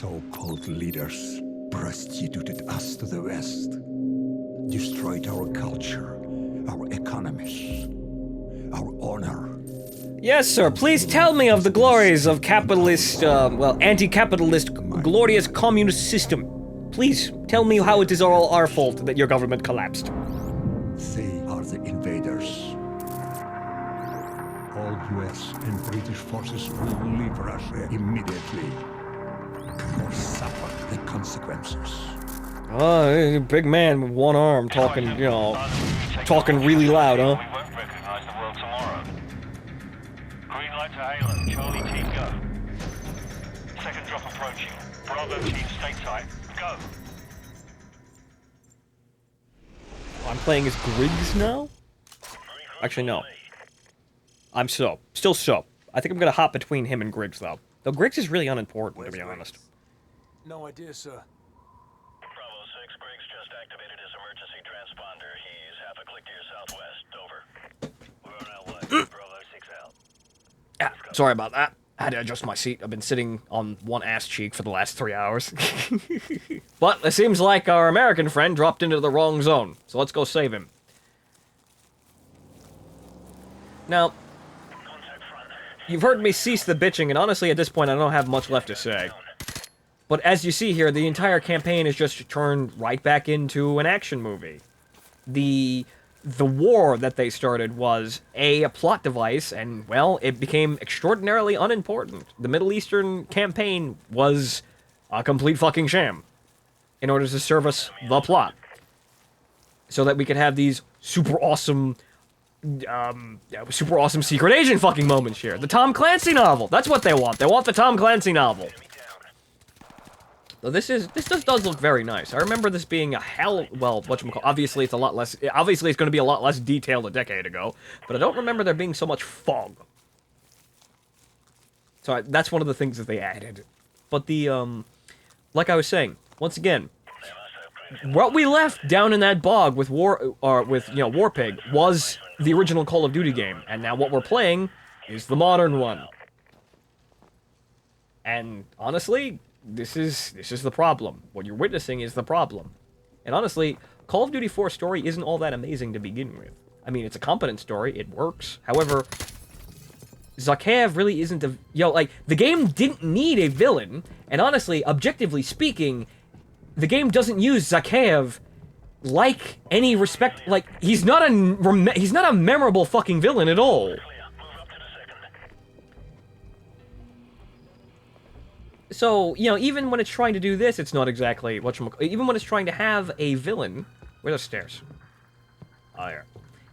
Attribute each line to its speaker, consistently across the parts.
Speaker 1: So-called leaders prostituted us to the West, destroyed our culture, our economies, our honor.
Speaker 2: Yes, sir. Please tell me of the glories of capitalist, anti-capitalist, glorious communist system. Please tell me how it is all our fault that your government collapsed.
Speaker 1: They are the invaders. All US and British forces will leave Russia immediately, or suffer the consequences.
Speaker 2: Oh, big man with one arm talking, talking really loud, huh?
Speaker 3: We won't recognize the world tomorrow. Green light to Halo. Charlie team, go. Second drop approaching. Bravo team, stay tight. Go.
Speaker 2: I'm playing as Griggs now? Actually, no. I'm still So. I think I'm gonna hop between him and Griggs, though. Though Griggs is really unimportant, to be honest.
Speaker 4: No idea, sir.
Speaker 3: Bravo 6, Briggs just activated his emergency transponder. He's half a click to your southwest. Over. We're on our way. Bravo 6 out.
Speaker 2: Ah, sorry about that. I had to adjust my seat. I've been sitting on one ass cheek for the last 3 hours. But it seems like our American friend dropped into the wrong zone. So let's go save him. Now, you've heard me cease the bitching, and honestly, at this point, I don't have much left to say. But as you see here, the entire campaign is just turned right back into an action movie. The war that they started was a plot device, and, well, it became extraordinarily unimportant. The Middle Eastern campaign was a complete fucking sham in order to serve us the plot. So that we could have these super awesome secret agent fucking moments here. The Tom Clancy novel. That's what they want. They want the Tom Clancy novel. Though this does look very nice. I remember this being a obviously it's going to be a lot less detailed a decade ago, but I don't remember there being so much fog. So that's one of the things that they added. But like I was saying, once again, what we left down in that bog with Warpig was the original Call of Duty game, and now what we're playing is the modern one. And honestly, this is the problem. What you're witnessing is the problem. And honestly, Call of Duty 4 story isn't all that amazing to begin with. I mean, it's a competent story, it works. However, Zakhaev really isn't the game didn't need a villain, and honestly, objectively speaking, the game doesn't use Zakhaev like any respect. Like, he's not a memorable fucking villain at all. So, even when it's trying to do this, it's not exactly even when it's trying to have a villain. Where are the stairs? Oh, yeah.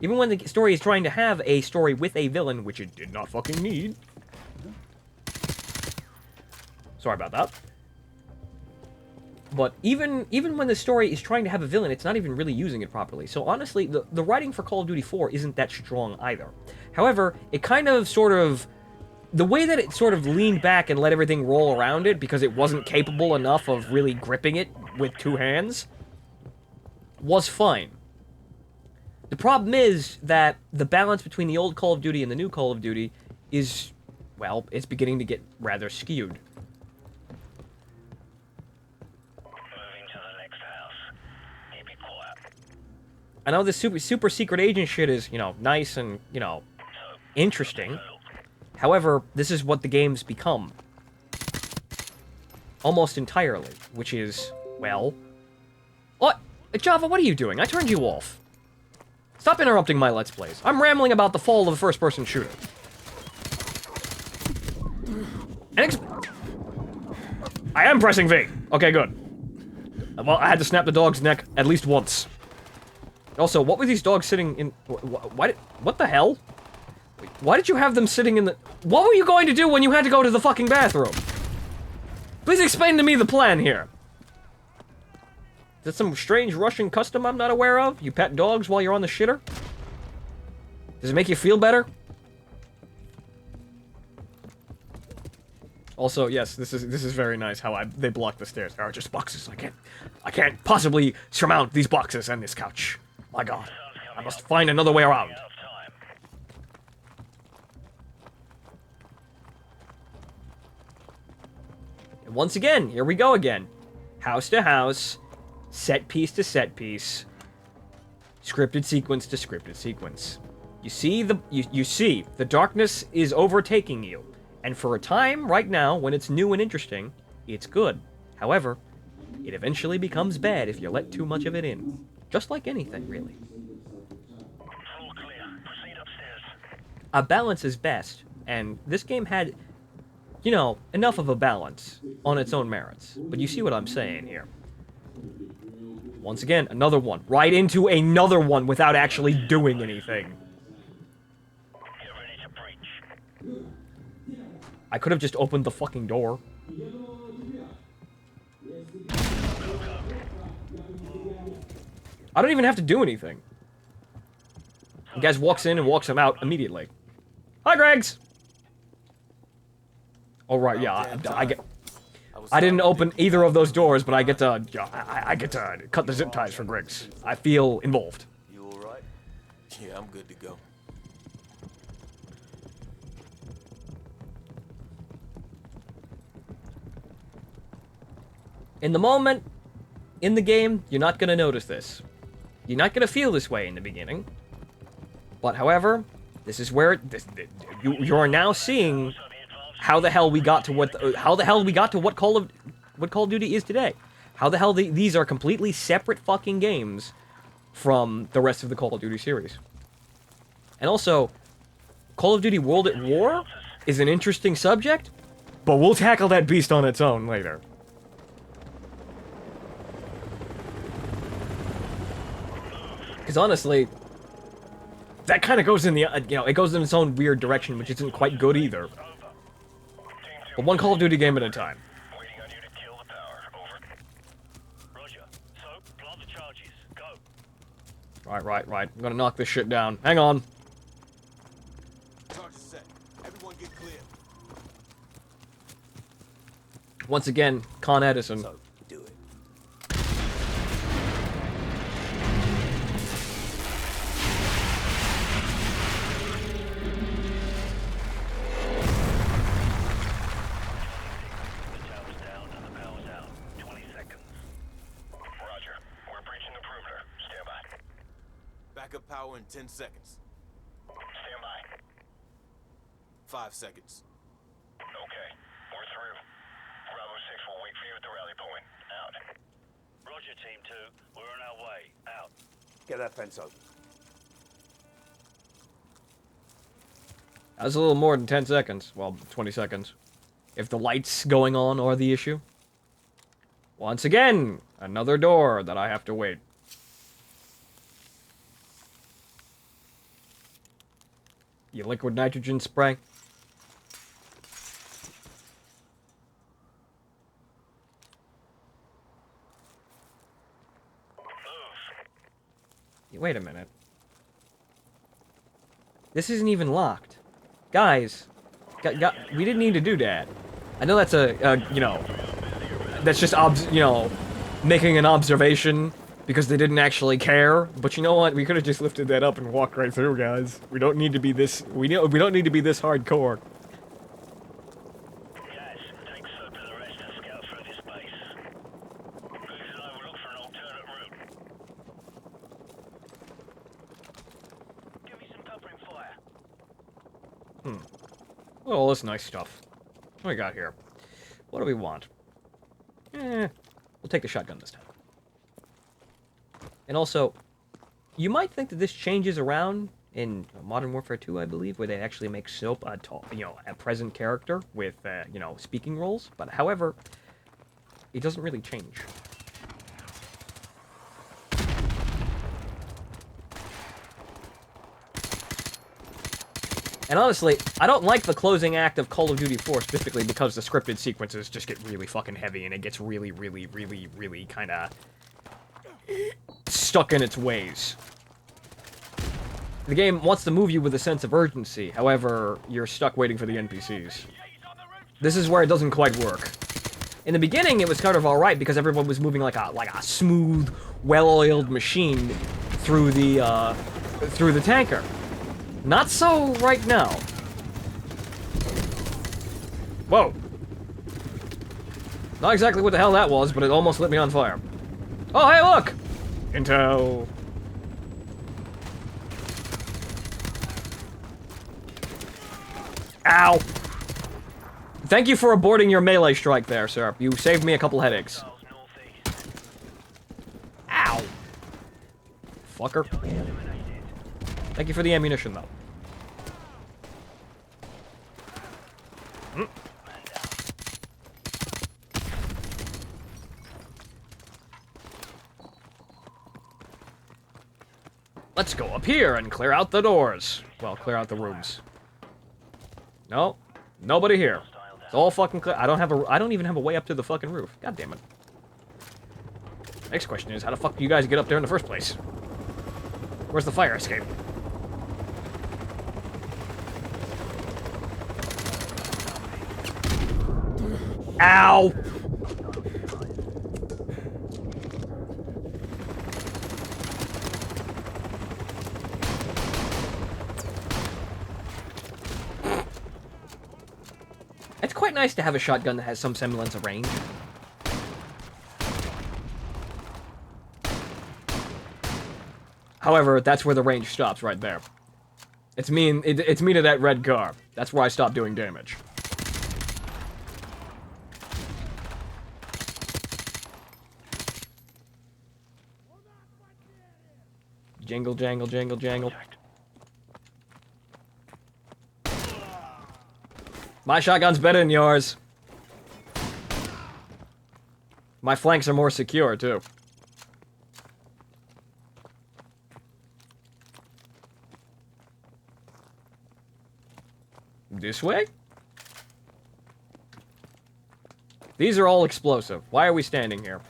Speaker 2: Even when the story is trying to have a story with a villain, which it did not fucking need. Sorry about that. But even when the story is trying to have a villain, it's not even really using it properly. So honestly, the writing for Call of Duty 4 isn't that strong either. However, it kind of the way that it sort of leaned back and let everything roll around it because it wasn't capable enough of really gripping it with two hands was fine. The problem is that the balance between the old Call of Duty and the new Call of Duty is, well, it's beginning to get rather skewed. I know this super secret agent shit is, nice and, interesting. However, this is what the game's become. Almost entirely. Which is, well... What? Java, what are you doing? I turned you off. Stop interrupting my Let's Plays. I'm rambling about the fall of a first-person shooter. I am pressing V. Okay, good. Well, I had to snap the dog's neck at least once. Also, what were these dogs sitting in... What the hell? Why did you have them sitting in the... What were you going to do when you had to go to the fucking bathroom? Please explain to me the plan here. Is that some strange Russian custom I'm not aware of? You pet dogs while you're on the shitter? Does it make you feel better? Also, yes, this is very nice how they block the stairs. There are just boxes. I can't possibly surmount these boxes and this couch. My God, I must find another way around. once again, here we go again. House to house, set piece to set piece, scripted sequence to scripted sequence. You see the darkness is overtaking you, and for a time right now, when it's new and interesting, it's good. However, it eventually becomes bad if you let too much of it in. Just like anything, really.
Speaker 3: All clear. Proceed upstairs.
Speaker 2: A balance is best, and this game had, you know, enough of a balance on its own merits. But you see what I'm saying here. Once again, another one. Right into another one without actually doing anything.
Speaker 3: Get ready to breach.
Speaker 2: I could have just opened the fucking door. I don't even have to do anything. The guy walks in and walks him out immediately. Hi, Greggs! All right, yeah, I didn't open either of those doors, but I get to cut the zip ties for Griggs. I feel involved.
Speaker 4: You all right? Yeah, I'm good to go.
Speaker 2: In the moment, in the game, you're not gonna notice this. You're not gonna feel this way in the beginning. But however, this is where you are now seeing how the hell we got to what Call of Duty is today. How the hell these are completely separate fucking games from the rest of the Call of Duty series. And also, Call of Duty World at War is an interesting subject, but we'll tackle that beast on its own later. Because honestly, that kind of goes in the, it goes in its own weird direction, which isn't quite good either. But one Call of Duty game at a time.
Speaker 3: Waiting on you to kill the power. Over. Roger. So, plant the charges. Go.
Speaker 2: Right. I'm gonna knock this shit down. Hang on.
Speaker 4: Charge is set. Everyone get clear.
Speaker 2: Once again, Con Edison.
Speaker 4: So, do it.
Speaker 3: The tower's down and the power's out. 20 seconds. Roger. We're breaching the perimeter. Stand by.
Speaker 4: Backup power in 10 seconds.
Speaker 3: Stand by.
Speaker 4: 5 seconds.
Speaker 3: Okay. We're through. Bravo 6 will wait for you at the rally point. Out. Roger, Team 2. We're on our way. Out.
Speaker 4: Get that fence open.
Speaker 2: That was a little more than 10 seconds. Well, 20 seconds. If the lights going on are the issue. Once again, another door that I have to wait. You liquid nitrogen spray? Wait a minute. This isn't even locked. Guys, we didn't need to do that. I know that's that's just, making an observation because they didn't actually care. But you know what? We could have just lifted that up and walked right through, guys. We don't need to be this, we don't need to be this hardcore.
Speaker 3: Guys, take Sub to the rest and scout through this base. Bruce and I will look for an alternate route. Give me some covering fire.
Speaker 2: Well, all this nice stuff. What do we got here? What do we want? We'll take the shotgun this time. And also, you might think that this changes around in Modern Warfare 2, I believe, where they actually make Soap a present character with, speaking roles. But however, it doesn't really change. And honestly, I don't like the closing act of Call of Duty 4 specifically because the scripted sequences just get really fucking heavy and it gets really kind of stuck in its ways. The game wants to move you with a sense of urgency, however, you're stuck waiting for the NPCs. This is where it doesn't quite work. In the beginning, it was kind of alright because everyone was moving like a smooth, well-oiled machine through the tanker. Not so right now. Whoa. Not exactly what the hell that was, but it almost lit me on fire. Oh, hey, look! Intel. Ow! Thank you for aborting your melee strike there, sir. You saved me a couple headaches. Ow! Fucker. Thank you for the ammunition, though. Let's go up here and clear out the doors. Well, clear out the rooms. No, nobody here. It's all fucking clear. I don't even have a way up to the fucking roof. God damn it. Next question is, how the fuck do you guys get up there in the first place? Where's the fire escape? Ow! It's quite nice to have a shotgun that has some semblance of range. However, that's where the range stops, right there. It's me to that red car. That's where I stop doing damage. Jingle, jangle, jangle, jangle. My shotgun's better than yours. My flanks are more secure, too. This way? These are all explosive. Why are we standing here?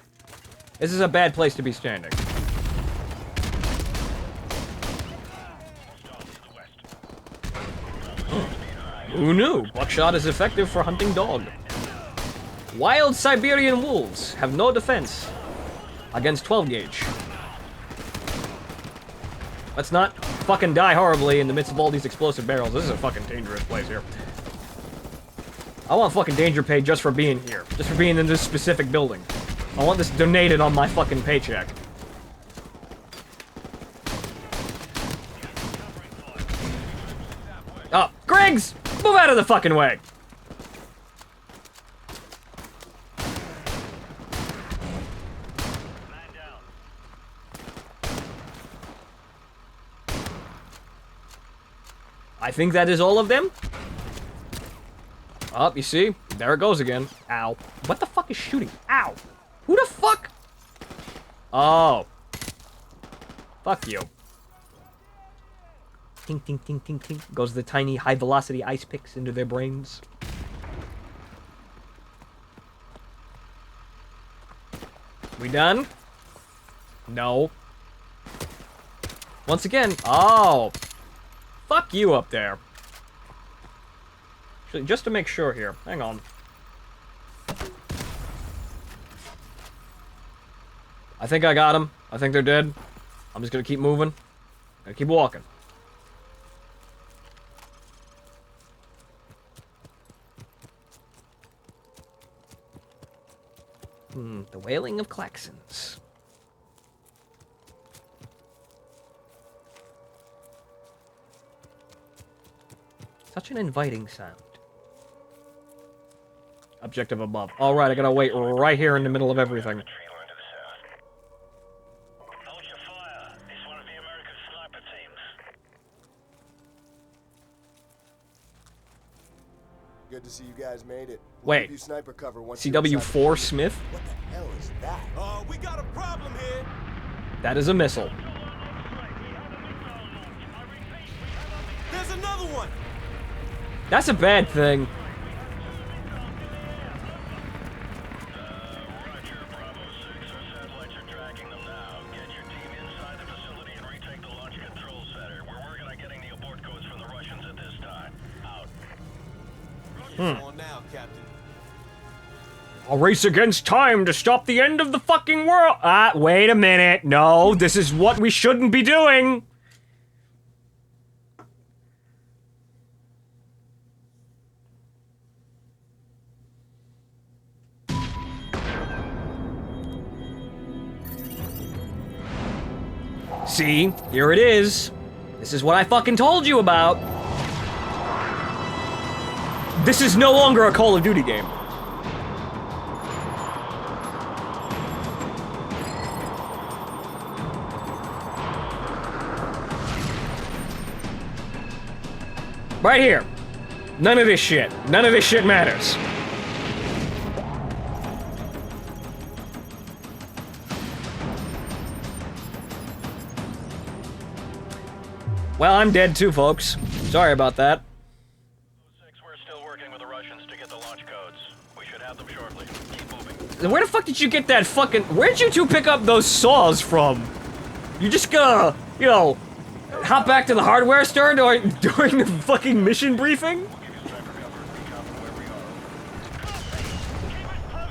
Speaker 2: This is a bad place to be standing. Who knew? Buckshot is effective for hunting dog. Wild Siberian wolves have no defense against 12 gauge. Let's not fucking die horribly in the midst of all these explosive barrels. This is a fucking dangerous place here. I want fucking danger pay just for being here. Just for being in this specific building. I want this donated on my fucking paycheck. Oh, Griggs! Move out of the fucking way! I think that is all of them. Oh, you see? There it goes again. Ow. What the fuck is shooting? Ow! Who the fuck? Oh. Fuck you. Tink, tink, tink, tink, tink. Goes the tiny high-velocity ice picks into their brains. We done? No. Once again. Oh. Fuck you up there. Actually, just to make sure here. Hang on. I think I got them. I think they're dead. I'm just gonna keep moving. Gonna keep walking. The wailing of klaxons. Such an inviting sound. Objective above. Alright, I gotta wait right here in the middle of everything.
Speaker 3: Hold your fire. It's one of the American sniper teams.
Speaker 5: Good to see you guys made it.
Speaker 2: Wait.
Speaker 5: Give you sniper cover once you're inside
Speaker 2: CW4
Speaker 5: the-
Speaker 2: Smith?
Speaker 5: What the hell is that?
Speaker 4: We got a problem here.
Speaker 2: That is a missile.
Speaker 4: There's another one.
Speaker 2: That's a bad thing.
Speaker 3: Roger, Bravo 6. Our satellites are tracking them now. Get your team inside the facility and retake the launch control center. We're working on getting the abort codes from the Russians at this time. Out.
Speaker 4: On now, Captain.
Speaker 2: A race against time to stop the end of the fucking world. Wait a minute. No, this is what we shouldn't be doing. See? Here it is. This is what I fucking told you about. This is no longer a Call of Duty game. Right here. None of this shit. None of this shit matters. Well, I'm dead too, folks. Sorry about that.
Speaker 3: We're still working with the Russians to get the launch codes. We should have them shortly. Keep moving.
Speaker 2: Where the fuck did you get that fucking... Where'd you two pick up those saws from? You just gonna, you know, hop back to the hardware store during the fucking mission briefing?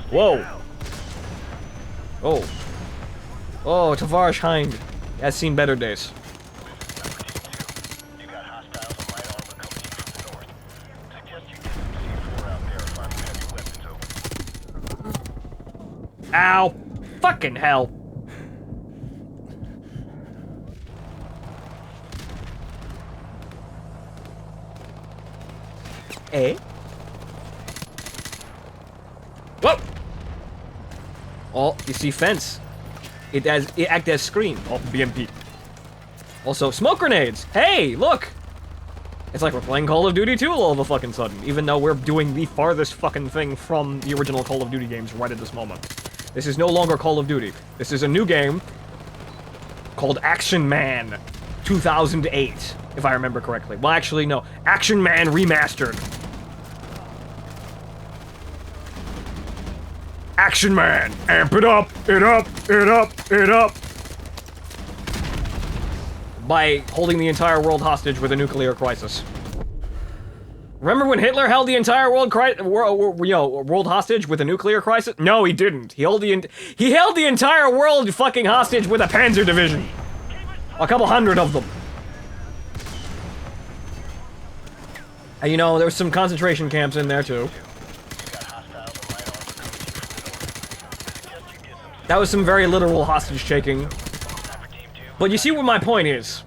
Speaker 2: Whoa. Oh. Oh, Tavarish Hind has seen better days.
Speaker 3: You got hostiles on light armor coming in from the north. Suggest you get some C4 out there and find heavy weapons over.
Speaker 2: Ow. Fucking hell. Eh? Whoa! Oh, you see fence. It act as screen. Oh, BMP. Also, smoke grenades. Hey, look! It's like we're playing Call of Duty 2 all of a fucking sudden, even though we're doing the farthest fucking thing from the original Call of Duty games right at this moment. This is no longer Call of Duty. This is a new game called Action Man 2008, if I remember correctly. Well, actually, no. Action Man Remastered. Action Man! Amp it up! It up! It up! It up! By holding the entire world hostage with a nuclear crisis. Remember when Hitler held the entire world hostage with a nuclear crisis? No, he didn't. He held the entire world fucking hostage with a panzer division. A couple hundred of them. And you know, there was some concentration camps in there too. That was some very literal hostage taking. But you see what my point is.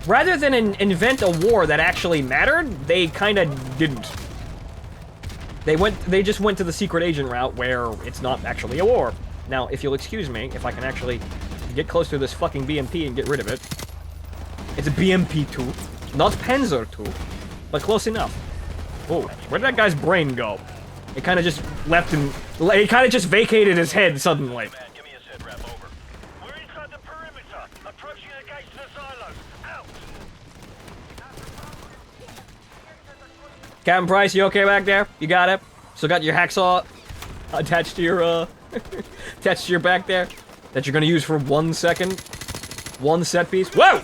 Speaker 2: Rather than invent a war that actually mattered, they kinda didn't. They just went to the secret agent route where it's not actually a war. Now, if you'll excuse me, if I can actually get close to this fucking BMP and get rid of it. It's a BMP-2, not Panzer-2, but close enough. Oh, where did that guy's brain go? It kind of just left him. It kind of just vacated his head suddenly.
Speaker 3: Man, give me a sit rep over. We're inside the perimeter, approaching the gates to the silos. Out.
Speaker 2: Captain Price, you okay back there? You got it? Still got your hacksaw attached to your attached to your back there that you're gonna use for 1 second, one set piece. Whoa!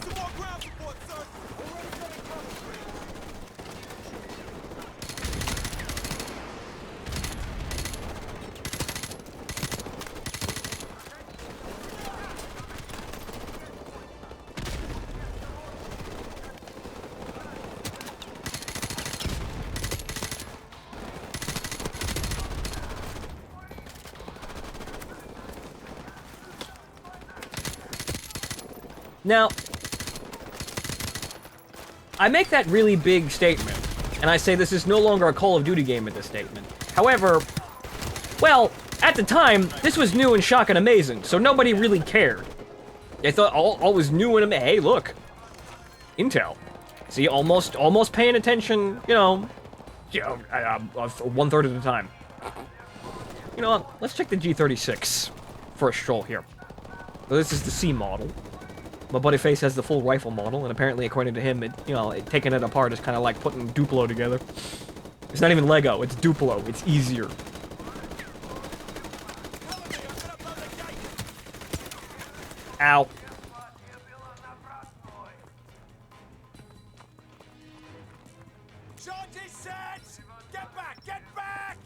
Speaker 2: Now, I make that really big statement, and I say this is no longer a Call of Duty game with this statement. However, well, at the time, this was new and shock and amazing, so nobody really cared. They thought all was new and amazing. Hey, look. Intel. See, almost paying attention, you know, 1/3 of the time. You know what, let's check the G36 for a stroll here. So this is the C model. My buddy Face has the full rifle model, and apparently, according to him, taking it apart is kind of like putting Duplo together. It's not even Lego, it's Duplo. It's easier. Ow.
Speaker 4: Charge is set! Get back! Get back!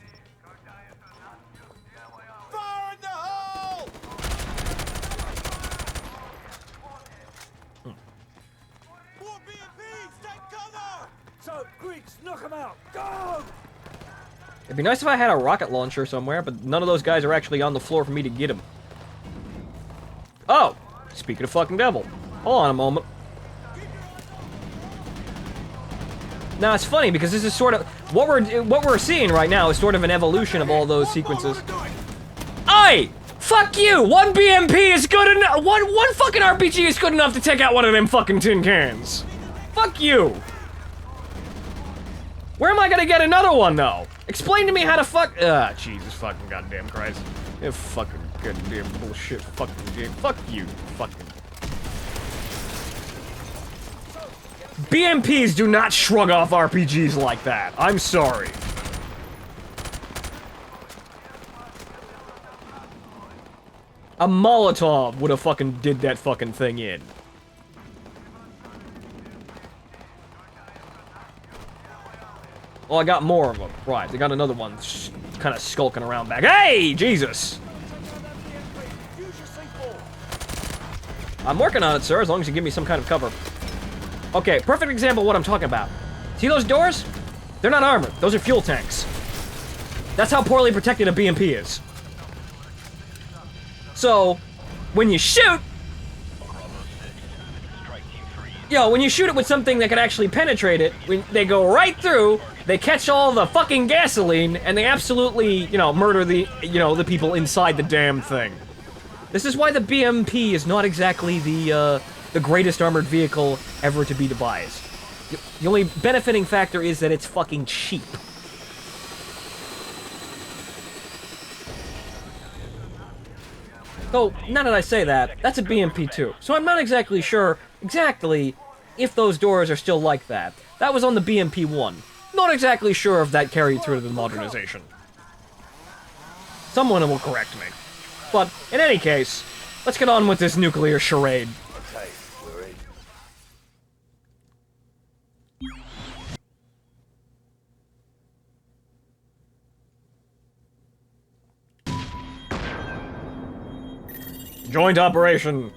Speaker 4: Fire in the hole! More BMPs! Take cover!
Speaker 6: So, Greeks, knock them out! Go!
Speaker 2: It'd be nice if I had a rocket launcher somewhere, but none of those guys are actually on the floor for me to get them. Oh, speaking of fucking devil. Hold on a moment. Now it's funny because this is sort of what we're seeing right now is sort of an evolution of all those sequences. Aye! Fuck you! One BMP is good enough. One fucking RPG is good enough to take out one of them fucking tin cans. Fuck you! Where am I gonna get another one though? Explain to me how to fuck. Jesus fucking goddamn Christ! You fucking goddamn bullshit fucking game. Fuck you, fucking. BMPs do not shrug off RPGs like that. I'm sorry. A Molotov would have fucking did that fucking thing in. Oh, I got more of them. Right, they got another one kind of skulking around back. Hey, Jesus! I'm working on it, sir, as long as you give me some kind of cover. Okay, perfect example of what I'm talking about. See those doors? They're not armored. Those are fuel tanks. That's how poorly protected a BMP is. So, when you shoot... when you shoot it with something that can actually penetrate it, when they go right through, they catch all the fucking gasoline, and they absolutely, murder the, the people inside the damn thing. This is why the BMP is not exactly the greatest armored vehicle ever to be devised. The only benefiting factor is that it's fucking cheap. Though, now that I say that, that's a BMP too, so I'm not exactly sure if those doors are still like that. That was on the BMP 1. Not exactly sure if that carried through to the modernization. Someone will correct me. But, in any case, let's get on with this nuclear charade.
Speaker 5: Okay, we're in.
Speaker 2: Joint operation.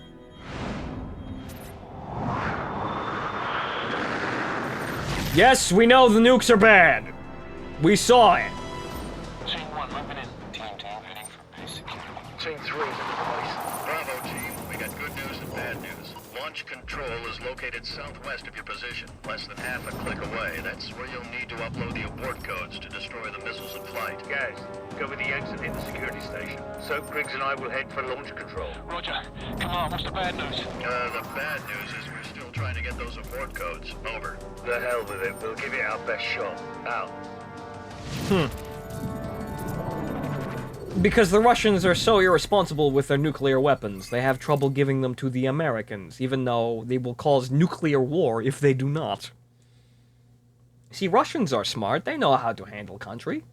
Speaker 2: Yes, we know the nukes are bad. We saw it.
Speaker 3: Team 1, moving in. Team 2, heading for base security.
Speaker 7: Team 3 is in place. Bravo, team. We got good news and bad news. Launch control is located southwest of your position, less than half a click away. That's where you'll need to upload the abort codes to destroy the missiles in flight.
Speaker 8: Guys, cover the exit in the security station. Soap Griggs and I will head for launch control.
Speaker 3: Roger. Come on, what's the bad news?
Speaker 7: The bad news is we're still trying to get those abort codes. Over.
Speaker 8: The hell with it. We'll give it our best shot. Out.
Speaker 2: Because the Russians are so irresponsible with their nuclear weapons, they have trouble giving them to the Americans, even though they will cause nuclear war if they do not. See, Russians are smart. They know how to handle country.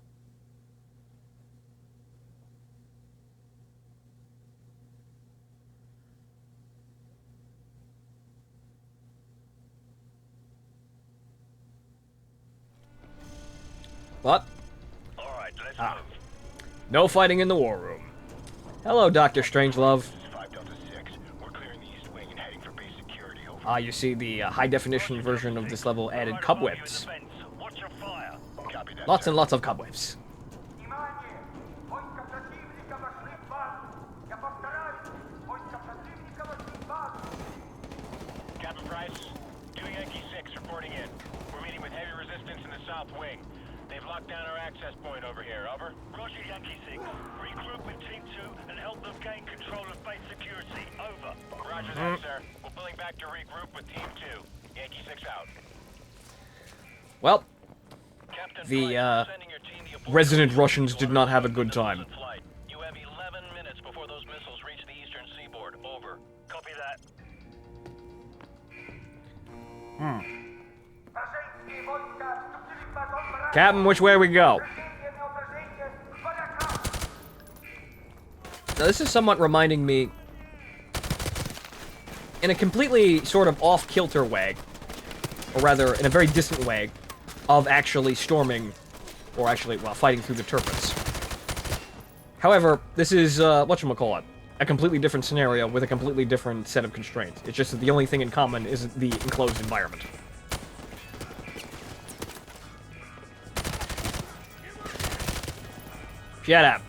Speaker 2: But,
Speaker 3: Alright, let's move.
Speaker 2: no fighting in the war room. Hello, Dr. Strangelove.
Speaker 3: 5 Delta 6. We're clearing the east wing and heading for base security. Over.
Speaker 2: You see the high-definition version of this level added cobwebs.
Speaker 3: Watch your fire. Copy that.
Speaker 2: Lots and lots of cobwebs.
Speaker 3: Captain Price, 2 Yankee 6 reporting in. We're meeting with heavy resistance in the south wing. They've locked down our access point over here. Over. Roger, Yankee 6. Regroup with Team 2 and help them gain control of base security. Over. Roger that, sir. We're pulling back to regroup with Team 2. Yankee 6 out.
Speaker 2: Well,
Speaker 3: Captain
Speaker 2: the
Speaker 3: Price, sending your team the abort
Speaker 2: resident
Speaker 3: codes
Speaker 2: Russians
Speaker 3: to
Speaker 2: did not have a good time.
Speaker 3: flight. You have 11 minutes before those missiles reach the eastern seaboard. Over. Copy that.
Speaker 2: Captain, which way we go? Now, this is somewhat reminding me, in a completely sort of off-kilter way, or rather, in a very distant way, of actually storming, or actually, well, fighting through the turrets. However, this is, whatchamacallit, a completely different scenario with a completely different set of constraints. It's just that the only thing in common is the enclosed environment. Shut up.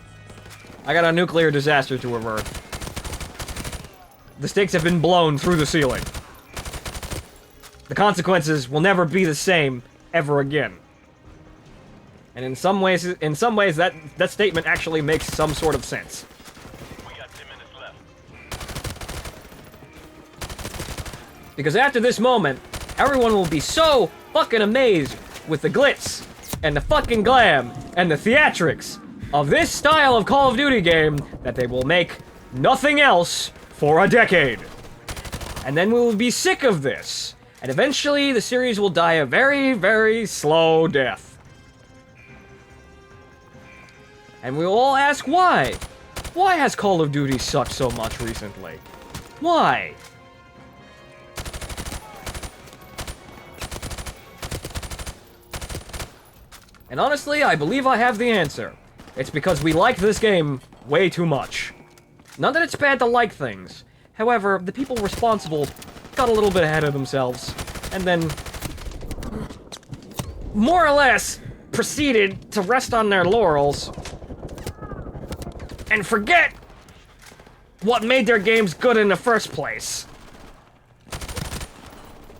Speaker 2: I got a nuclear disaster to avert. the stakes have been blown through the ceiling. The consequences will never be the same ever again. And in some ways that statement actually makes some sort of sense.
Speaker 3: We got 10 minutes left.
Speaker 2: Because after this moment, everyone will be so fucking amazed with the glitz, and the fucking glam, and the theatrics of this style of Call of Duty game that they will make nothing else for a decade. And then we will be sick of this, and eventually the series will die a very, very slow death. And we will all ask why. Why has Call of Duty sucked so much recently? Why? And honestly, I believe I have the answer. It's because we like this game way too much. Not that it's bad to like things. However, the people responsible got a little bit ahead of themselves, and then more or less proceeded to rest on their laurels and forget what made their games good in the first place.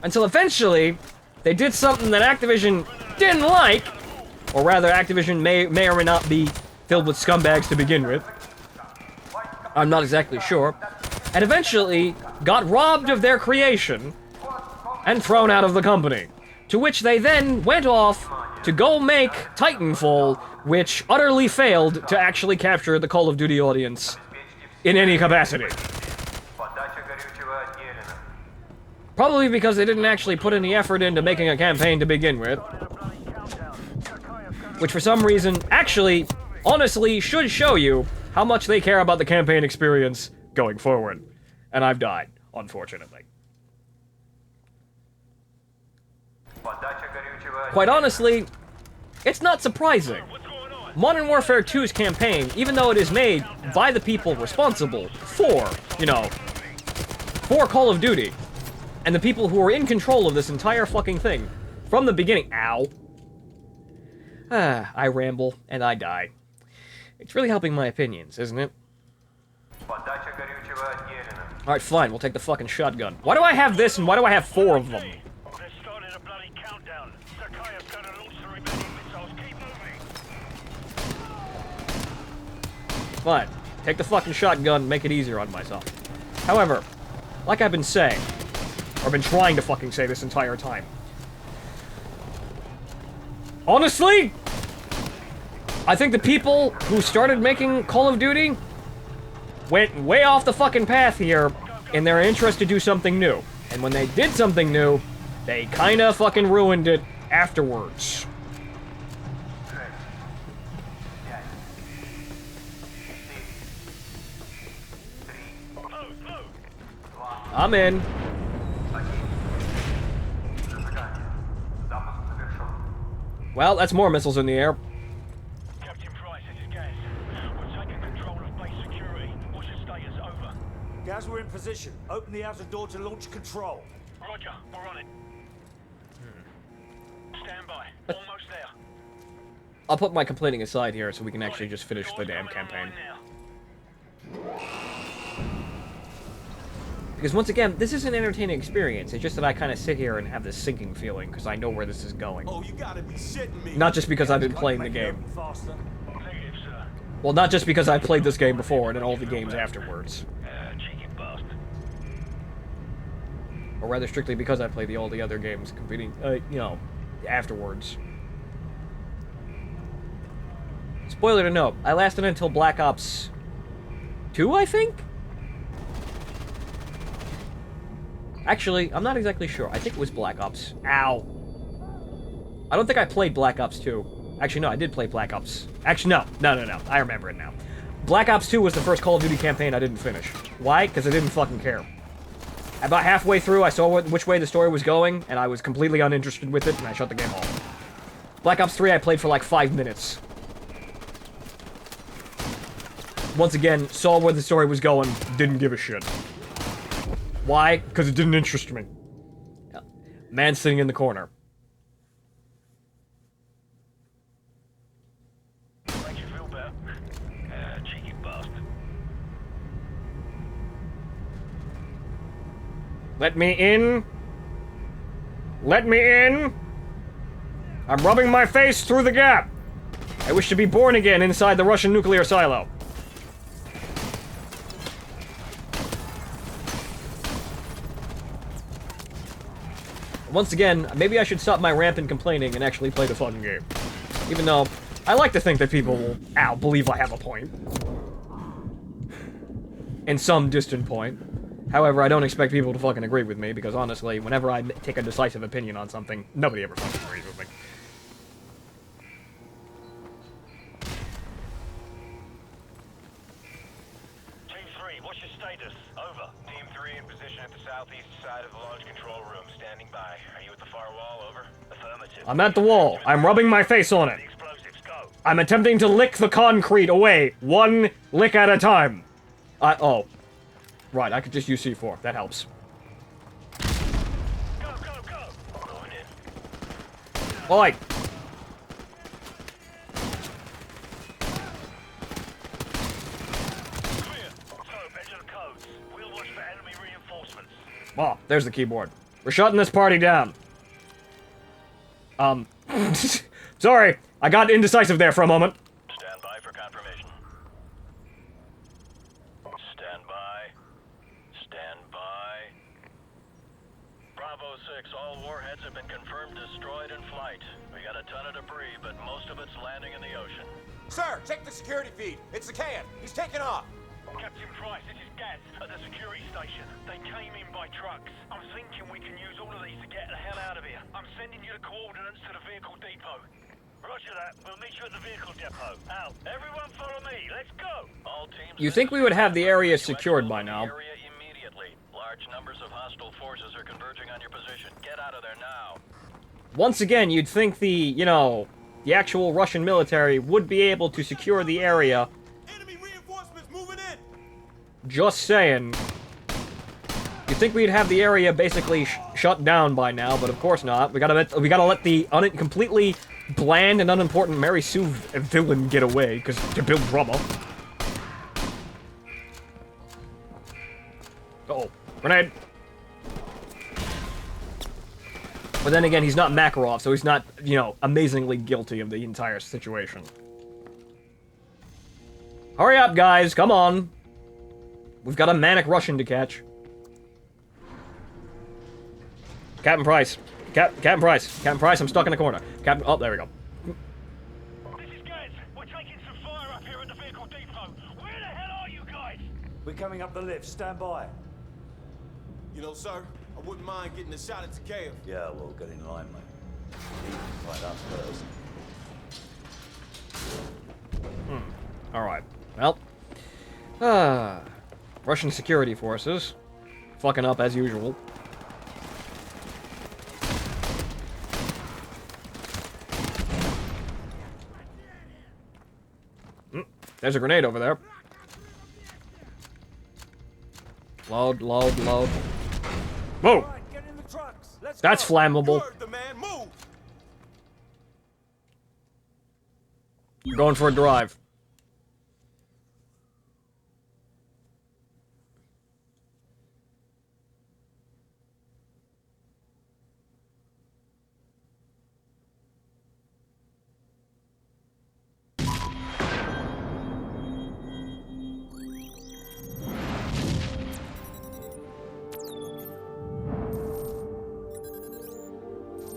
Speaker 2: Until eventually, they did something that Activision didn't like, or rather, Activision may or may not be filled with scumbags to begin with. I'm not exactly sure. And eventually got robbed of their creation and thrown out of the company. To which they then went off to go make Titanfall, which utterly failed to actually capture the Call of Duty audience in any capacity. Probably because they didn't actually put any effort into making a campaign to begin with. Which for some reason, actually, honestly, should show you how much they care about the campaign experience going forward. And I've died, unfortunately. Quite honestly, it's not surprising. Modern Warfare 2's campaign, even though it is made by the people responsible for, for Call of Duty, and the people who are in control of this entire fucking thing, from the beginning, ow. I ramble, and I die. It's really helping my opinions, isn't it? Alright, fine, we'll take the fucking shotgun. Why do I have this, and why do I have 4 of them?
Speaker 3: They're starting a bloody countdown. Sakaya's gonna launch the remaining missiles. Keep moving.
Speaker 2: Fine. Take the fucking shotgun, make it easier on myself. However, like I've been saying, or been trying to fucking say this entire time, honestly, I think the people who started making Call of Duty went way off the fucking path here in their interest to do something new. And when they did something new, they kinda fucking ruined it afterwards. I'm in. Well, that's more missiles in the air.
Speaker 3: Captain Price, this is Gaz. We're taking control of base security. What's your status? Over.
Speaker 6: Gaz, we're in position. Open the outer door to launch control.
Speaker 3: Roger, we're on it. Stand by. Almost there.
Speaker 2: I'll put my complaining aside here so we can actually just finish the damn campaign. Because once again, this is an entertaining experience. It's just that I kind of sit here and have this sinking feeling because I know where this is going.
Speaker 4: Oh, you gotta be shitting me.
Speaker 2: Not just because I've been playing the game.
Speaker 6: Faster.
Speaker 3: Negative, sir.
Speaker 2: Well, not just because I played this game before and then all the games afterwards.
Speaker 3: Cheeky bastard.
Speaker 2: Or rather, strictly because I played all the other games competing, afterwards. Spoiler to note, I lasted until Black Ops 2, I think? Actually, I'm not exactly sure. I think it was Black Ops. Ow. I don't think I played Black Ops 2. Actually, no, I did play Black Ops. Actually, no. I remember it now. Black Ops 2 was the first Call of Duty campaign I didn't finish. Why? Because I didn't fucking care. About halfway through, I saw which way the story was going, and I was completely uninterested with it, and I shut the game off. Black Ops 3 I played for like 5 minutes. Once again, saw where the story was going, didn't give a shit. Why? Because it didn't interest me. Man sitting in the corner.
Speaker 3: Make you feel better. Cheeky bastard.
Speaker 2: Let me in. Let me in. I'm rubbing my face through the gap. I wish to be born again inside the Russian nuclear silo. Once again, maybe I should stop my rampant complaining and actually play the fucking game. Even though, I like to think that people will, believe I have a point. In some distant point. However, I don't expect people to fucking agree with me, because honestly, whenever I take a decisive opinion on something, nobody ever fucking agrees with me.
Speaker 3: Team 3, what's your status? Over. Team 3 in position at the southeast side of the launch control room, standing by. Are you at the far wall? Over. Affirmative.
Speaker 2: I'm at the wall. I'm rubbing my face on it.
Speaker 3: The explosives, go.
Speaker 2: I'm attempting to lick the concrete away, one lick at a time. Oh. Right, I could just use C4. That helps.
Speaker 3: Go, go, go. Going in.
Speaker 2: Oi!
Speaker 3: Clear. So, measure the codes. We'll watch for enemy reinforcements.
Speaker 2: Oh, there's the keyboard. We're shutting this party down. Sorry, I got indecisive there for a moment.
Speaker 3: Stand by for confirmation. Stand by. Stand by. Bravo 6, all warheads have been confirmed destroyed in flight. We got a ton of debris, but most of it's landing in the ocean.
Speaker 4: Sir, check the security feed. It's the can. He's taking off.
Speaker 3: Captain Price, this is Gaz at the security station. They came in by trucks. I'm thinking we can use all of these to get the hell out of here. I'm sending you the coordinates to the vehicle depot. Roger that. We'll meet you at the vehicle depot. Out. Everyone follow me. Let's go. All teams.
Speaker 2: You think we would have the area secured by now?
Speaker 3: Area immediately. Large numbers of hostile forces are converging on your position. Get out of there now.
Speaker 2: Once again, you'd think the, the actual Russian military would be able to secure the area.
Speaker 4: Enemy reinforcements moving in.
Speaker 2: Just saying. You'd think we'd have the area basically shut down by now, but of course not. We gotta let the completely bland and unimportant Mary Sue villain get away, because to build drama. Uh-oh. Grenade! But then again, he's not Makarov, so he's not, amazingly guilty of the entire situation. Hurry up, guys! Come on! We've got a manic Russian to catch. Captain Price. Captain Price, I'm stuck in the corner. Oh, there we go.
Speaker 3: This is Gaz. We're taking some fire up here at the vehicle depot. Where the hell are you guys?
Speaker 6: We're coming up the lift. Stand by.
Speaker 4: You know, sir, I wouldn't mind getting a shot at Takeo.
Speaker 6: Yeah, well, get in line, mate. Right up first.
Speaker 2: Alright. Well. Russian security forces. Fucking up as usual. There's a grenade over there. Load. Whoa!
Speaker 6: Right, get in the trucks. Let's
Speaker 2: That's
Speaker 6: go.
Speaker 2: flammable.
Speaker 4: Word, the man, move.
Speaker 2: You're going for a drive.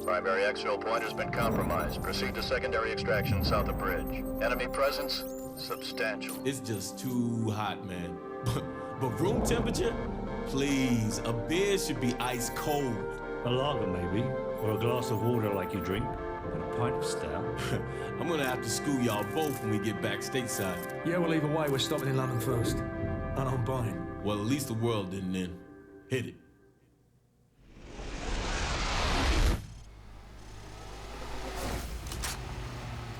Speaker 7: Primary exfil point has been compromised. Proceed to secondary extraction south of bridge. Enemy presence substantial.
Speaker 9: It's just too hot, man. But room temperature? Please, a beer should be ice cold.
Speaker 6: A lager, maybe, or a glass of water like you drink, and a pint of stout.
Speaker 9: I'm gonna have to school y'all both when we get back stateside.
Speaker 1: Yeah, well, either way, we're stopping in London first. And I'm buying.
Speaker 9: Well, at least the world didn't end. Hit it.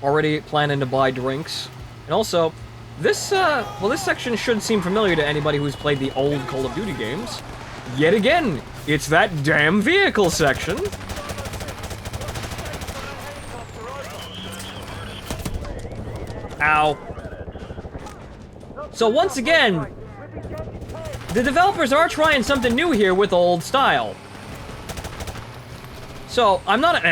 Speaker 2: Already planning to buy drinks. And also, this section should seem familiar to anybody who's played the old Call of Duty games. Yet again, it's that damn vehicle section. Ow. So once again, the developers are trying something new here with old style. So I'm not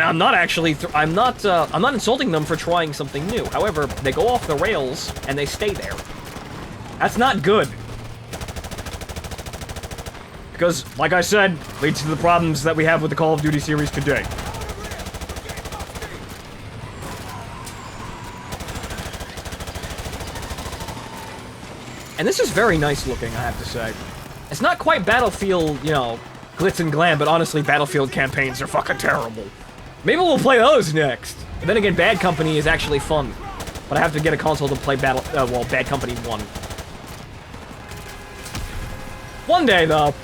Speaker 2: insulting them for trying something new. However, they go off the rails and they stay there. That's not good. Because, like I said, leads to the problems that we have with the Call of Duty series today. And this is very nice looking, I have to say. It's not quite Battlefield, you know, glitz and glam, but honestly, Battlefield campaigns are fucking terrible. Maybe we'll play those next. But then again, Bad Company is actually fun. But I have to get a console to play Bad Company 1. One day, though.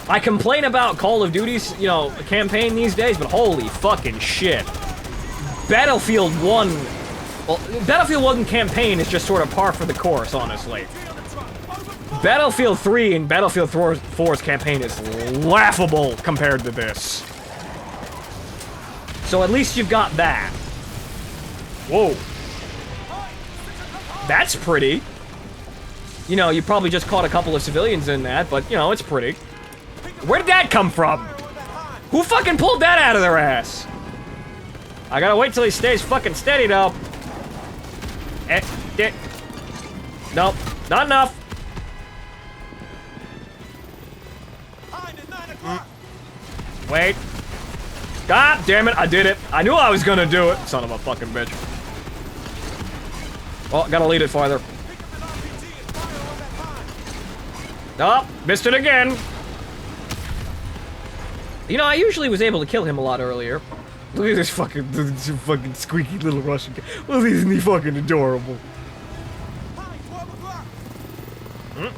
Speaker 2: I complain about Call of Duty's, you know, campaign these days, but holy fucking shit. Battlefield 1... Well, Battlefield 1 campaign is just sort of par for the course, honestly. Battlefield 3 and Battlefield 4's campaign is laughable compared to this. So at least you've got that. Whoa. That's pretty. You know, you probably just caught a couple of civilians in that, but, you know, it's pretty. Where did that come from? Who fucking pulled that out of their ass? I gotta wait till he stays fucking steady, though. Nope, not enough. Wait. God damn it, I did it. I knew I was gonna do it. Son of a fucking bitch. Oh, gotta lead it farther. Oh, missed it again. You know, I usually was able to kill him a lot earlier. Look at this fucking squeaky little Russian guy. Well, isn't he fucking adorable? Hmm?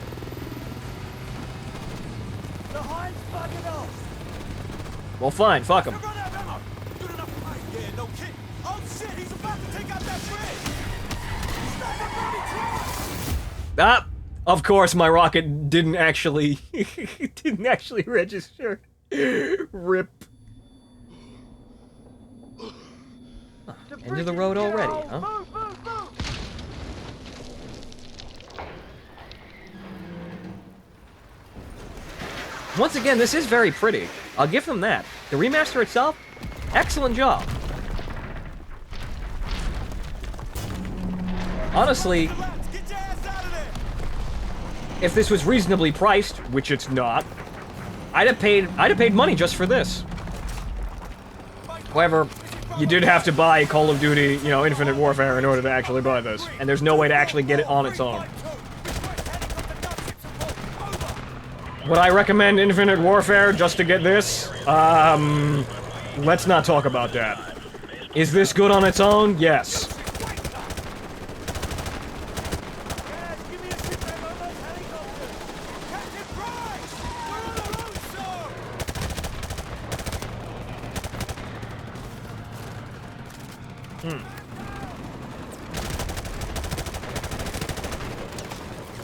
Speaker 2: Well, fine, fuck him. Ah, of course, my rocket didn't actually register. Rip. End of the road already, huh? Once again, this is very pretty. I'll give them that. The remaster itself, excellent job. Honestly, if this was reasonably priced, which it's not, I'd have paid money just for this. However, you did have to buy Call of Duty, you know, Infinite Warfare in order to actually buy this. And there's no way to actually get it on its own. Would I recommend Infinite Warfare just to get this? Let's not talk about that. Is this good on its own? Yes.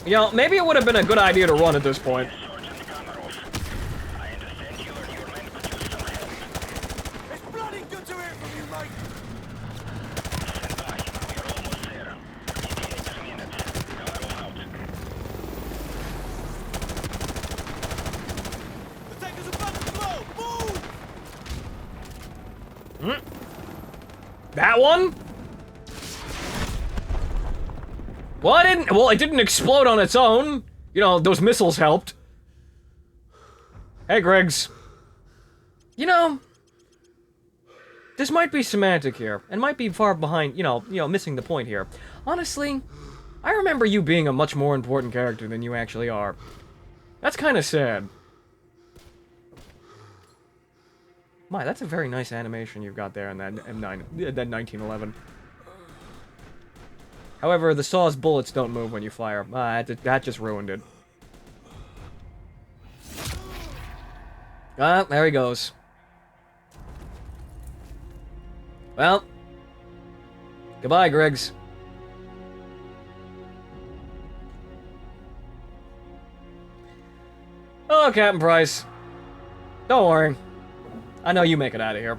Speaker 2: You know, maybe it would have been a good idea to run at this point. That one? Well, it didn't explode on its own. You know, those missiles helped. Hey, Griggs. You know, this might be semantic here, and might be far behind, you know, missing the point here. Honestly, I remember you being a much more important character than you actually are. That's kind of sad. My, that's a very nice animation you've got there in that M9, that 1911. However, the saw's bullets don't move when you fire. That just ruined it. Ah, there he goes. Well. Goodbye, Griggs. Oh, Captain Price. Don't worry. I know you make it out of here.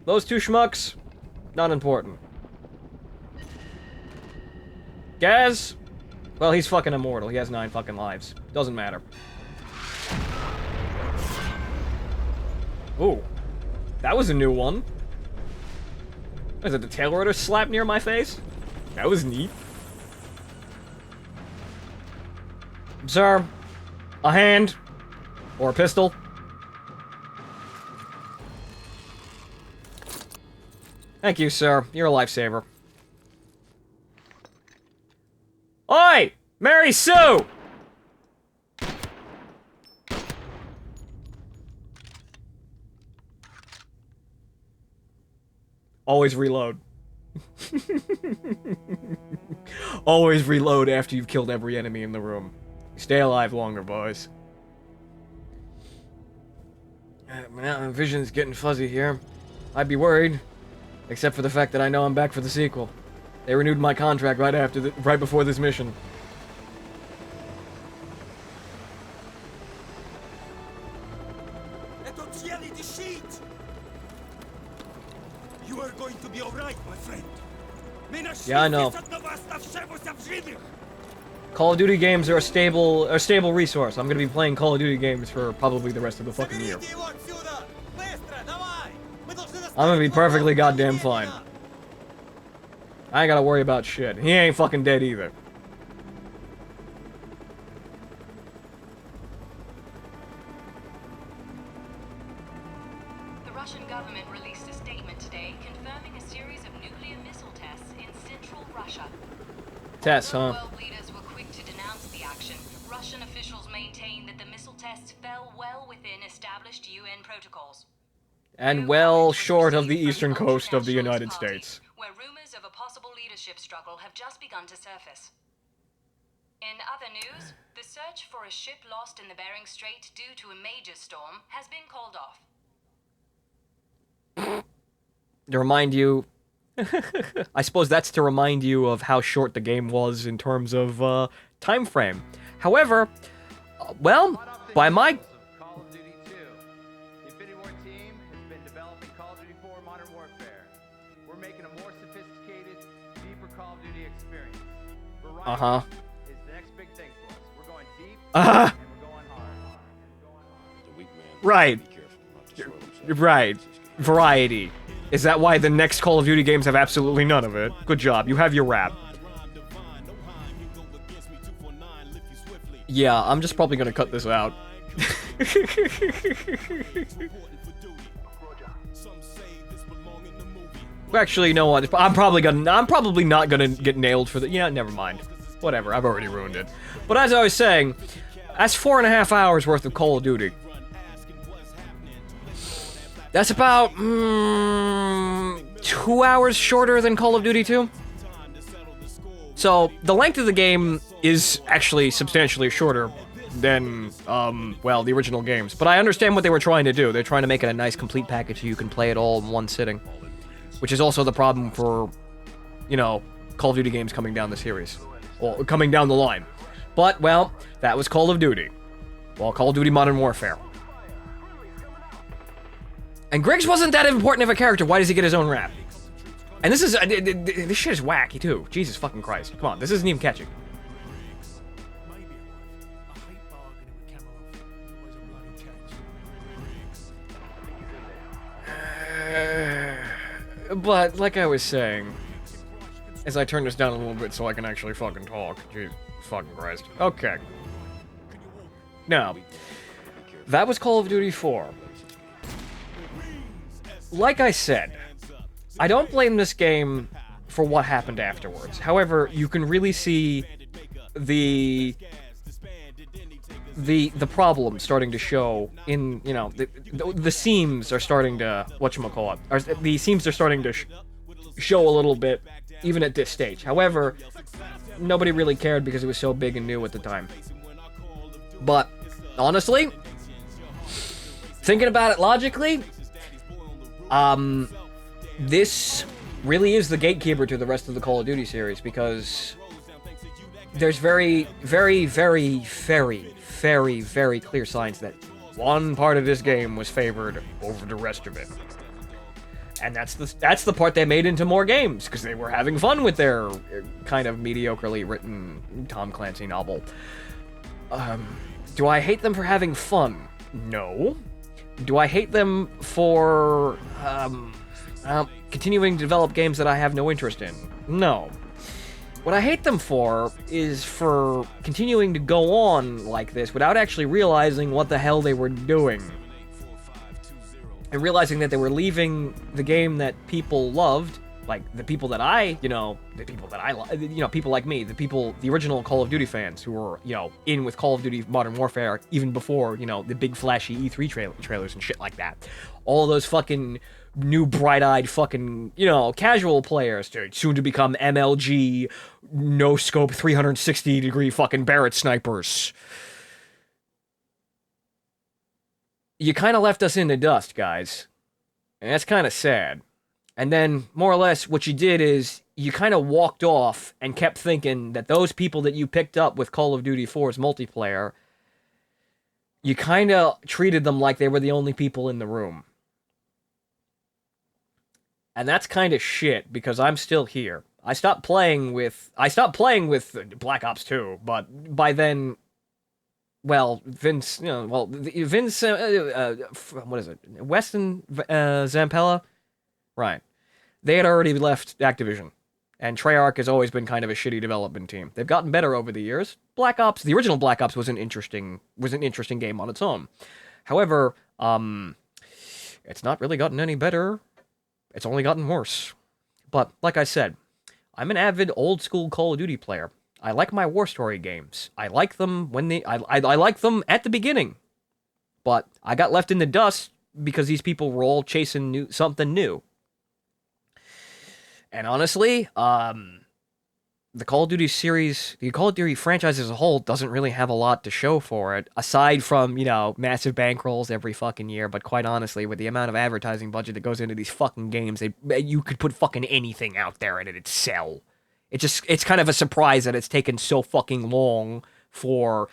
Speaker 2: Those two schmucks, Not important. Gaz? Well, he's fucking immortal. He has 9 fucking lives. Doesn't matter. Ooh. That was a new one. Is it the tail rotor slap near my face? That was neat. Sir, a hand. Or a pistol. Thank you, sir. You're a lifesaver. Oi! Mary Sue! Always reload. Always reload after you've killed every enemy in the room. Stay alive longer, boys. Now my vision's getting fuzzy here. I'd be worried, except for the fact that I know I'm back for the sequel. They renewed my contract right before this mission.
Speaker 10: You are going to be all right, my friend.
Speaker 2: Yeah, I know. Call of Duty games are a stable resource. I'm gonna be playing Call of Duty games for probably the rest of the fucking year. I'm gonna be perfectly goddamn fine. I ain't gotta worry about shit. He ain't fucking dead either.
Speaker 11: The Russian government released a statement today confirming a series of nuclear missile tests in central Russia.
Speaker 2: Tests, huh?
Speaker 11: World leaders were quick to denounce the action. Russian officials maintain that the missile tests fell well within established UN protocols.
Speaker 2: And well short of the eastern coast of the United States.
Speaker 11: Where rumors of a possible leadership struggle have just begun to surface. In other news, the search for a ship lost in the Bering Strait due to a major storm has been called off.
Speaker 2: To remind you... I suppose that's to remind you of how short the game was in terms of, time frame. However, well, by my...
Speaker 12: Call of Duty 2. The Infinity War team has been developing Call of Duty 4 Modern Warfare. We're making a more sophisticated, deeper Call of Duty experience. Variety is the next big thing for us. We're going deep and we're going hard.
Speaker 9: The weak man.
Speaker 2: Right.
Speaker 9: Be careful not to swell himself.
Speaker 2: Right. Variety. Is that why the next Call of Duty games have absolutely none of it? Good job. You have your rap. Yeah, I'm just probably gonna cut this out. Actually, you know what? I'm probably not gonna get nailed for the. Yeah, never mind. Whatever. I've already ruined it. But as I was saying, that's 4.5 hours worth of Call of Duty. That's about 2 hours shorter than Call of Duty 2. So the length of the game is actually substantially shorter than, well, the original games. But I understand what they were trying to do. They're trying to make it a nice complete package so you can play it all in one sitting. Which is also the problem for, you know, Call of Duty games coming down the series. Or coming down the line. But, well, that was Call of Duty. Well, Call of Duty Modern Warfare. And Griggs wasn't that important of a character. Why does he get his own rap? And this is this shit is wacky too. Jesus fucking Christ! Come on, this isn't even catchy. But like I was saying, as I turn this down a little bit so I can actually fucking talk. Jesus fucking Christ. Okay. Now, that was Call of Duty 4. Like I said, I don't blame this game for what happened afterwards. However, you can really see the problem starting to show in, you know, the seams are starting to, whatchamacallit, or the seams are starting to show a little bit, even at this stage. However, nobody really cared because it was so big and new at the time. But, honestly, thinking about it logically, this really is the gatekeeper to the rest of the Call of Duty series, because there's very, very, very, very, very, very clear signs that one part of this game was favored over the rest of it. And that's the part they made into more games, because they were having fun with their kind of mediocrely written Tom Clancy novel. Do I hate them for having fun? No. Do I hate them for continuing to develop games that I have no interest in? No. What I hate them for is for continuing to go on like this without actually realizing what the hell they were doing. And realizing that they were leaving the game that people loved, like the people that I people like me, the original Call of Duty fans who were, in with Call of Duty Modern Warfare even before, the big flashy E3 trailers and shit like that. All those fucking new bright-eyed fucking, casual players, dude, soon to become MLG, no-scope, 360-degree fucking Barrett snipers. You kind of left us in the dust, guys. And that's kind of sad. And then, more or less, what you did is you kind of walked off and kept thinking that those people that you picked up with Call of Duty 4's multiplayer, you kind of treated them like they were the only people in the room. And that's kind of shit, because I'm still here. I stopped playing with Black Ops 2, but by then, Vince, what is it? Weston Zampella? Right. They had already left Activision, and Treyarch has always been kind of a shitty development team. They've gotten better over the years. Black Ops, the original Black Ops was an interesting game on its own. However, it's not really gotten any better. It's only gotten worse. But, like I said, I'm an avid old-school Call of Duty player. I like my war story games. I like them I like them at the beginning. But I got left in the dust because these people were all chasing something new. And honestly, the Call of Duty series, the Call of Duty franchise as a whole doesn't really have a lot to show for it, aside from, massive bankrolls every fucking year. But quite honestly, with the amount of advertising budget that goes into these fucking games, you could put fucking anything out there and it'd sell. It's kind of a surprise that it's taken so fucking long for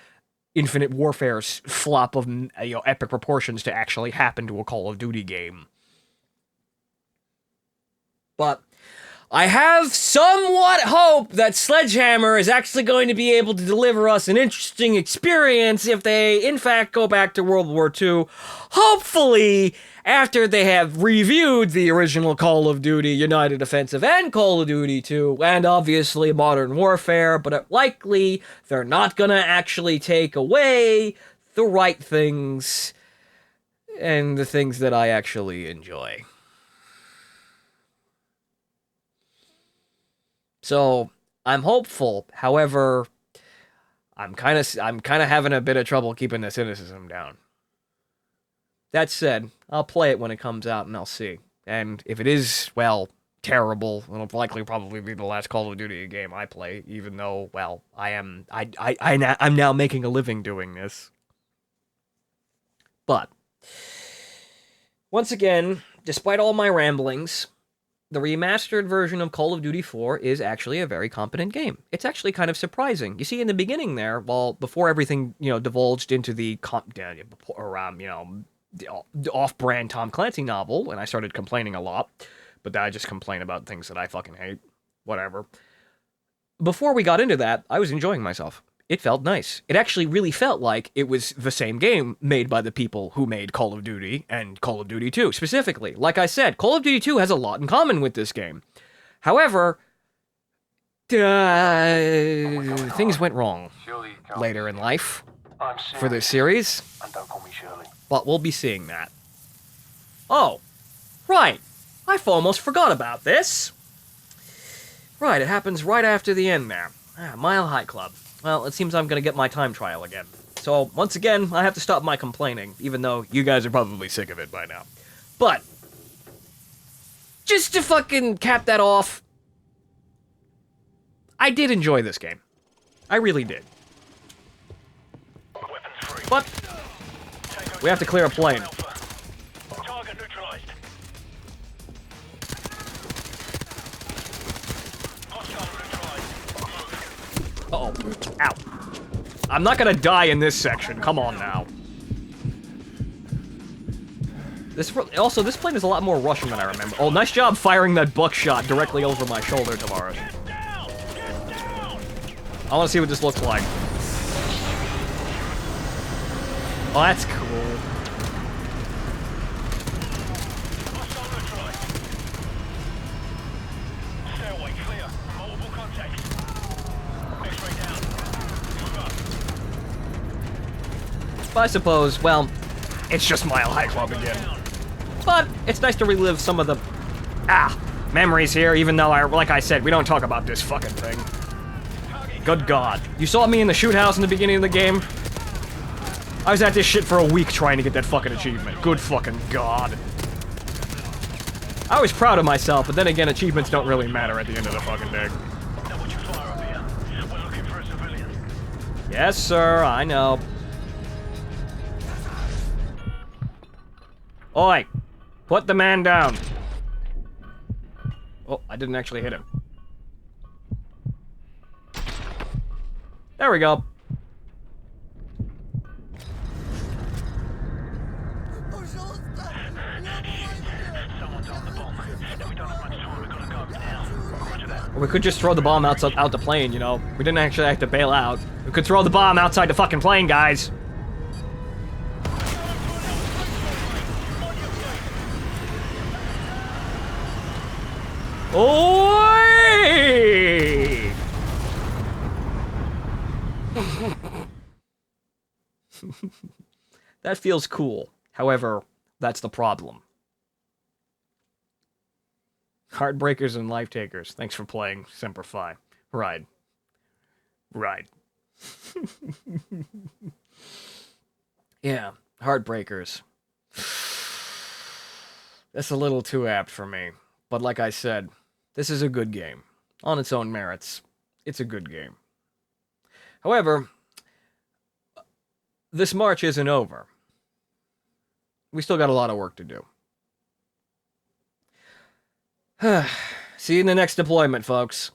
Speaker 2: Infinite Warfare's flop of, epic proportions to actually happen to a Call of Duty game. But I have somewhat hope that Sledgehammer is actually going to be able to deliver us an interesting experience if they, in fact, go back to World War II. Hopefully, after they have reviewed the original Call of Duty United Offensive and Call of Duty 2, and obviously Modern Warfare, but likely they're not going to actually take away the right things and the things that I actually enjoy. So, I'm hopeful. However, I'm kind of having a bit of trouble keeping the cynicism down. That said, I'll play it when it comes out and I'll see. And if it is, terrible, it'll likely probably be the last Call of Duty game I play, even though, I'm now making a living doing this. But once again, despite all my ramblings, the remastered version of Call of Duty 4 is actually a very competent game. It's actually kind of surprising. You see, in the beginning there, before everything, divulged into the off-brand Tom Clancy novel, and I started complaining a lot, but I just complain about things that I fucking hate. Whatever. Before we got into that, I was enjoying myself. It felt nice. It actually really felt like it was the same game made by the people who made Call of Duty and Call of Duty 2, specifically. Like I said, Call of Duty 2 has a lot in common with this game. However, things went wrong later in life for this series, but we'll be seeing that. Oh, right. I almost forgot about this. Right, it happens right after the end there. Mile High Club. Well, it seems I'm going to get my time trial again. So, once again, I have to stop my complaining, even though you guys are probably sick of it by now. But, just to fucking cap that off, I did enjoy this game. I really did. But, we have to clear a plane. Uh-oh. Ow. I'm not gonna die in this section. Come on now. Also, this plane is a lot more Russian than I remember. Oh, nice job firing that buckshot directly over my shoulder, Tavares. I want to see what this looks like. Oh, that's cool. But I suppose, well, it's just Mile High Club again. But it's nice to relive some of the, memories here, even though, like I said, we don't talk about this fucking thing. Good God. You saw me in the shoot house in the beginning of the game? I was at this shit for a week trying to get that fucking achievement. Good fucking God. I was proud of myself, but then again, achievements don't really matter at the end of the fucking day. Yes, sir, I know. Oi! Put the man down! Oh, I didn't actually hit him. There we go. We could just throw the bomb out the plane, you know. We didn't actually have to bail out. We could throw the bomb outside the fucking plane, guys. Oi! That feels cool. However, that's the problem. Heartbreakers and Life Takers. Thanks for playing, Semper Fi. Right. Right. Yeah, Heartbreakers. That's a little too apt for me. But like I said, this is a good game. On its own merits, it's a good game. However, this march isn't over. We still got a lot of work to do. See you in the next deployment, folks.